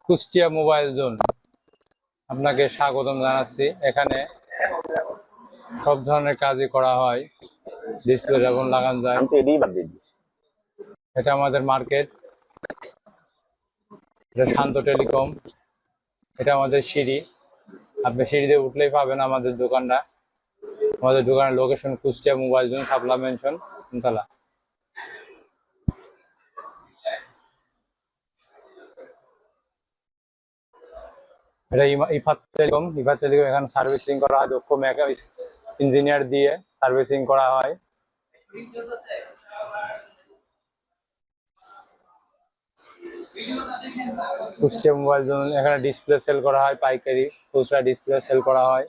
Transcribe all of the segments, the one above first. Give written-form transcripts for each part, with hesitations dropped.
Kushtia mobile zone আপনাকে স্বাগতম জানাচ্ছি। এখানে সব ধরনের কাজই করা হয়, ডিসপ্লে যখন লাগানো যায়। এটা আমাদের মার্কেট, এটা শান্ত টেলিকম, এটা আমাদের সিঁড়ি। আপনি সিঁড়ি দিয়ে উঠলেই পাবেন আমাদের দোকানটা। আমাদের দোকানের লোকেশন কুষ্টিয়া মোবাইল জোন, শাপলা মেনশন, তিনতলা। এটা ইফাত টেলিকম। ইফাত টেলিকম এখানে সার্ভিসিং করা হয়, দক্ষ ইঞ্জিনিয়ার দিয়ে সার্ভিসিং করা হয়। কুষ্টিয়া মোবাইল জোন, এখানে ডিসপ্লে সেল করা হয়, পাইকারি খুচরা ডিসপ্লে সেল করা হয়।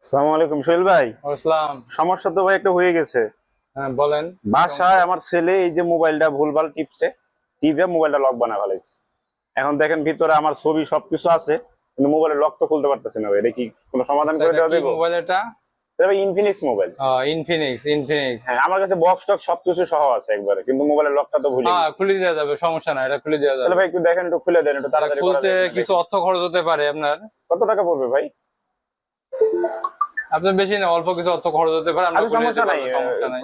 আসসালামু আলাইকুম সোহেল ভাই। আসসালাম। সমস্যা তো ভাই একটা হয়ে গেছে। হ্যাঁ বলেন। বাসায় আমার ছেলে এই যে মোবাইলটা ভুলভাল টিপে মোবাইলটা লক বানা ফেলাইছে। এখন দেখেন ভিতরে আমার ছবি সবকিছু আছে, কিন্তু মোবাইলের লক তো খুলতে পারতেছে না ভাই। এটা কি কোনো সমাধান করে দেওয়া যাবে? মোবাইল এটা ইনফিনিক্স মোবাইল। ইনফিনিক্স। হ্যাঁ, আমার কাছে বক্স টক সবকিছু সহ আছে একবারে, কিন্তু মোবাইলের লকটা তো ভুলে গেছি। খুলে দেওয়া যাবে, সমস্যা নাই, এটা খুলে দেওয়া যাবে। তাহলে ভাই একটু দেখেন, একটু খুলে দেন, একটু তাড়াতাড়ি করা খুলতে যায়। কিছু অর্থ খরচ হতে পারে আপনার। কত টাকা পড়বে ভাই? আপনার বেশি না, অল্প কিছু অর্থ খরচ হতে পারে। আমরা সমস্যা নাই,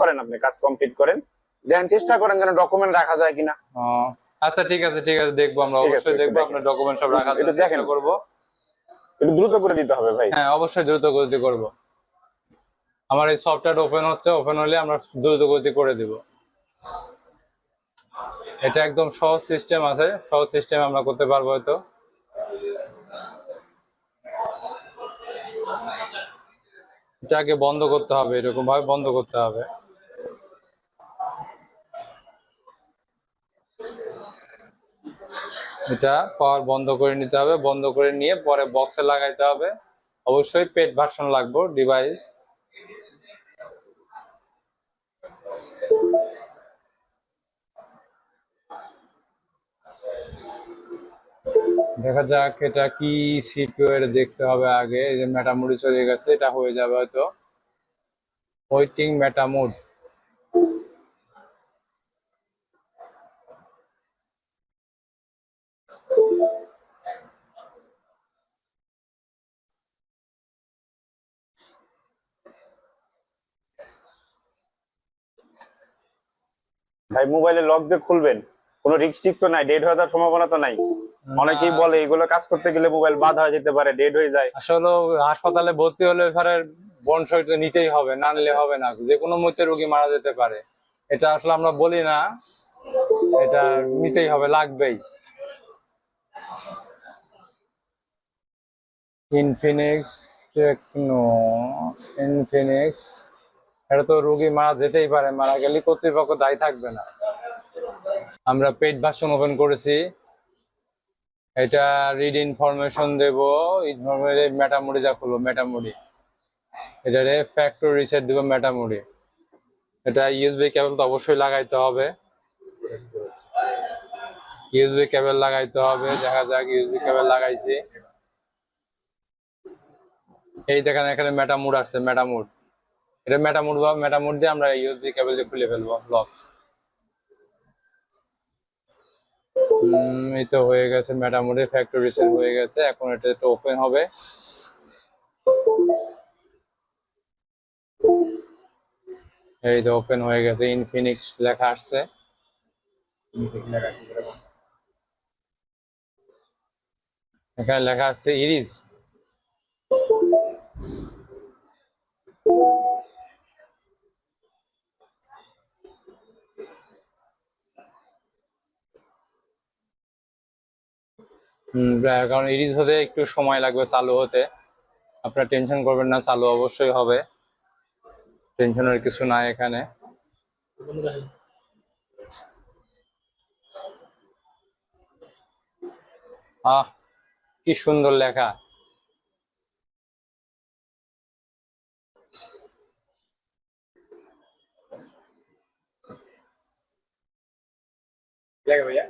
করেন, আপনি কাজ কমপ্লিট করেন, দেন চেষ্টা করেন যেন ডকুমেন্ট রাখা যায় কিনা। আচ্ছা ঠিক আছে, দেখবো, আমরা অবশ্যই দেখবো। আপনার ডকুমেন্ট সব রাখার জন্য চেষ্টা করব। একটু দ্রুত করে দিতে হবে ভাই। হ্যাঁ অবশ্যই দ্রুত গতি করব। আমার এই সফটওয়্যার ওপেন হচ্ছে, ওপেন হলে আমরা দ্রুত গতি করে দিব। এটা একদম সহজ সিস্টেম আছে, সহজ সিস্টেম আমরা করতে পারবো। হয়তো এটাকে বন্ধ করতে হবে, এরকম ভাবে বন্ধ করতে হবে। এটা পাওয়ার বন্ধ করে নিতে হবে, বন্ধ করে নিয়ে পরে বক্সে লাগাইতে হবে। অবশ্যই পেড ভার্সন লাগবে ডিভাইস। দেখা যাক এটা কি সিপিইউ এর দেখতে হবে আগে। এই যে মেটা মোডে চলে গেছে, এটা হয়ে যাবে হয়তো। ওয়েটিং মেটা মোড। ভাই মোবাইলে লক যে খুলবেন, কোনো রিস্ক তো নাই, ডেড হয়ে যাওয়ার সম্ভাবনা তো নাই? অনেকেই বলে এগুলো কাজ করতে গেলে মোবাইল বাদ হয়ে যেতে পারে, ডেড হয়ে যায়। আসলে হাসপাতালে ভর্তি হলে এবারে বনসই তো নিতেই হবে, না নিলে হবে না। যে কোনো মুহূর্তে রোগী মারা যেতে পারে। এটা আসলে আমরা বলি না, এটা নিতেই হবে, লাগবেই। Infinix techno, Infinix. এটা তো রোগী মারা যেতেই পারে, মারা গেলে কর্তৃপক্ষ দায়ী থাকবে না। আমরা পেড ভার্সন ওপেন করেছি। এটা রিড ইনফরমেশন দেব। মেটামোডি যা খুলবো, মেটামোডি এটারে ফ্যাক্টরি রিসেট দেবো মেটামোডি। এটা ইউএসবি কেবল তো অবশ্যই লাগাইতে হবে, ইউএসবি কেবল লাগাইতে হবে। দেখা যাক, ইউএসবি কেবল লাগাইছি। এই দেখেন এখানে মেটামোড আসছে, মেটামোড। এটা মেটামোড বা মেটামোড দিয়ে আমরা ইউএসবি কেবল দিয়ে খুলে ফেলবো লক। এই তো হয়ে গেছে, মেটামোডে ফ্যাক্টরি রিসেট হয়ে গেছে। এখন এটা একটু ওপেন হবে। এই তো ওপেন হয়ে গেছে, ইনফিনিক্স লেখা আসছে। এখানে লেখা আসছে ইরিজ। কারণ ইরিজ হতে একটু সময় লাগবে চালু হতে। আপনারা টেনশন করবেন না, চালু অবশ্যই হবে, টেনশনের কিছু নাই এখানে। কি সুন্দর লেখা। ভাইয়া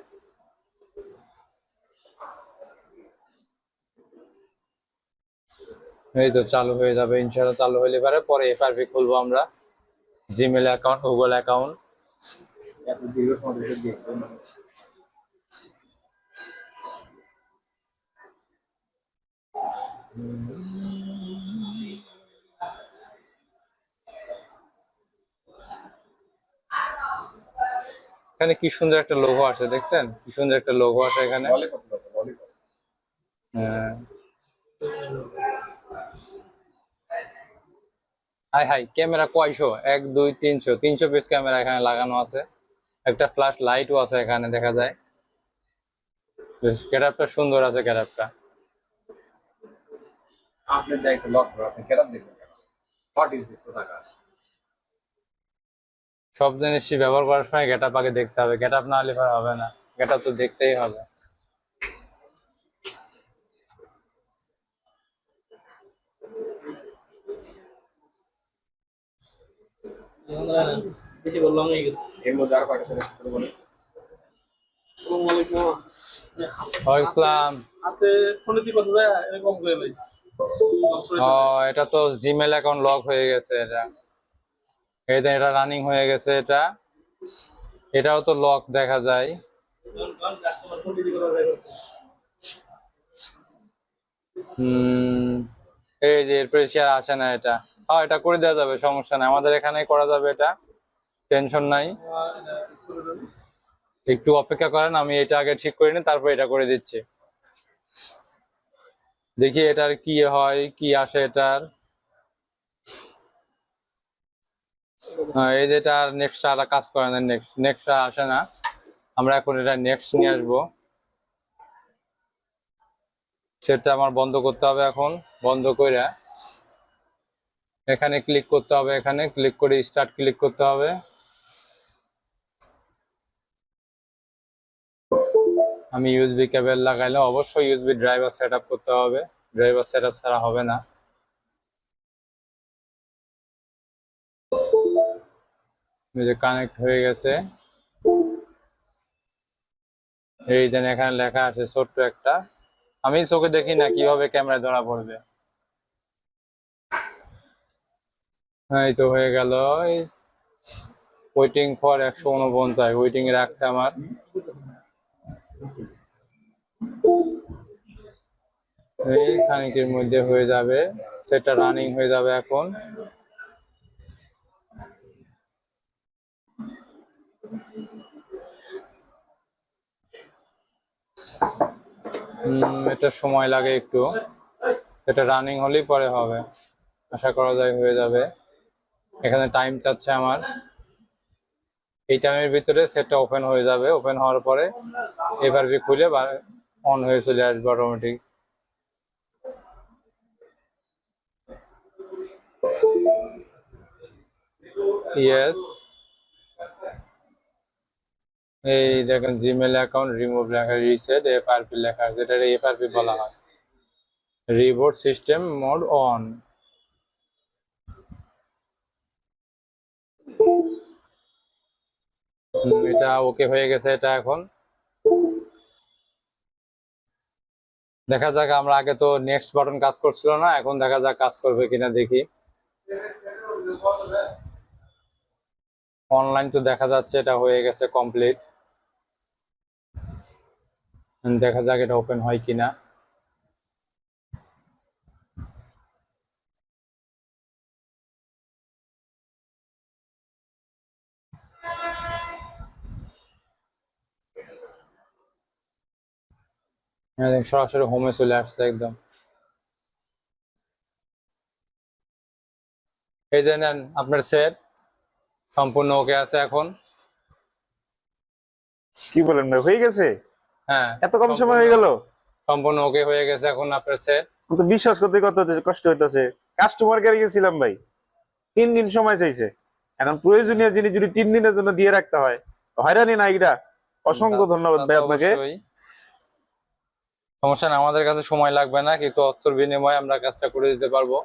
এই তো চালু হয়ে যাবে ইনশাআল্লাহ। চালু হলে পরে এফআরপি খুলবো আমরা। Gmail account, Google account. এখানে কি সুন্দর একটা লোগো আছে, দেখছেন কি সুন্দর একটা লোগো আছে এখানে। হ্যাঁ, হাই হাই ক্যামেরা কয়শো, 1 2 300 পিস ক্যামেরা এখানে লাগানো আছে। একটা ফ্ল্যাশ লাইটও আছে এখানে দেখা যায়। বেশ গেটআপটা সুন্দর আছে, গেটআপটা। आपने देखो लॉक करो आपने क्या देखो व्हाट इज दिस কোথাকার সব জিনিসই ব্যবহার করার সময় গেটআপ আগে দেখতে হবে, গেটআপ না হলে পরে হবে না, গেটআপ তো দেখতেই হবে। বেশি বললাম হয়ে গেছে। এর মধ্যে আর কয়টা সেলেক্ট করে বলে আসসালামু আলাইকুম। ওয়ালাইকুম আসসালাম। হাতে ফোনে দিয়ে কথা যায় এরকম করে লাইছি। ও, এটা তো জিমেল অ্যাকাউন্ট লক হয়ে গেছে। এটা রানিং হয়ে গেছে। এটাও তো লক দেখা যায়। কাস্টমার ফোন দিয়ে কথা যায় করছে। এই যে এরপরে সে আর আসে না। এটা করে দেওয়া যাবে, সমস্যা নাই, আমাদের এখানে করা যাবে, এটা টেনশন নাই। একটু অপেক্ষা করেন, আমি এটা আগে ঠিক করে নিই, তারপর এটা করে দিচ্ছি। দেখি এটার কি হয়, কি আসে এটার। এই যে এটা নেক্সট আর কাজ করে না, নেক্সট আসে না। আমরা এখন এটা নেক্সট নিয়ে আসবো। সেটা আমার বন্ধ করতে হবে এখন। বন্ধ করে এখানে ক্লিক করতে হবে, এখানে ক্লিক করে স্টার্ট ক্লিক করতে হবে। আমি ইউএসবি কেবল লাগাইলে অবশ্যই ইউএসবি ড্রাইভার সেট আপ করতে হবে, ড্রাইভার সেট আপ ছাড়া হবে না। এই যে কানেক্ট হয়ে গেছে। এই দেন এখানে লেখা আছে ছোট্ট একটা, আমি চোখে দেখি না কিভাবে ক্যামেরায় ধরা পড়বে। এই তো হয়ে গেল। ওয়েটিং ফর 149, ওয়েটিং এ রাখছে আমার। এই খানিকের মধ্যে হয়ে যাবে, সেটা রানিং হয়ে যাবে এখন। এটা সময় লাগে একটু, সেটা রানিং হলেই পরে হবে, আশা করা যায় হয়ে যাবে। এখানে টাইম চাচ্ছে আমার, এই টাইমের ভিতরে সেটটা ওপেন হয়ে যাবে। ওপেন হওয়ার পরে এবার খুলে অন হয়ে চলে আসবে অটোমেটিক। ইয়েস, এই দেখেন জিমেল অ্যাকাউন্ট রিমুভ লেখা, রিসেট এফআরপি লেখা আছে, এটা এফআরপি বলা হয়, রিবোট সিস্টেম মোড অন। এটা ওকে হয়ে গেছে। এটা এখন দেখা যাক, আমরা আগে তো নেক্সট বাটন কাজ করছিল না, এখন দেখা যাক কাজ করবে কিনা দেখি। অনলাইন তো দেখা যাচ্ছে এটা হয়ে গেছে কমপ্লিট। দেখা যাক এটা ওপেন হয় কিনা। সরাসরি হোমে চলে আসছে একদম। এই যে নেন আপনার সেট সম্পূর্ণ ওকে আছে এখন। কি বলেন ভাই, হয়ে গেছে? হ্যাঁ, এত কম সময় হয়ে গেল? সম্পূর্ণ ওকে হয়ে গেছে এখন আপনার সেট। আমি তো বিশ্বাস করতে কত কষ্ট হইতেছে। কাস্টমার কেয়ারে গেছিলাম ভাই, 3 দিন সময় চাইছে। এখন প্রয়োজনীয় জিনিস যদি 3 দিনের জন্য দিয়ে রাখতে হয়, হয়রানি না এটা। অসংখ্য ধন্যবাদ ভাই আপনাকে। সমস্যা না, আমাদের কাছে সময় লাগবে না, কিন্তু অর্থের বিনিময়ে আমরা কাজটা করে দিতে পারবো।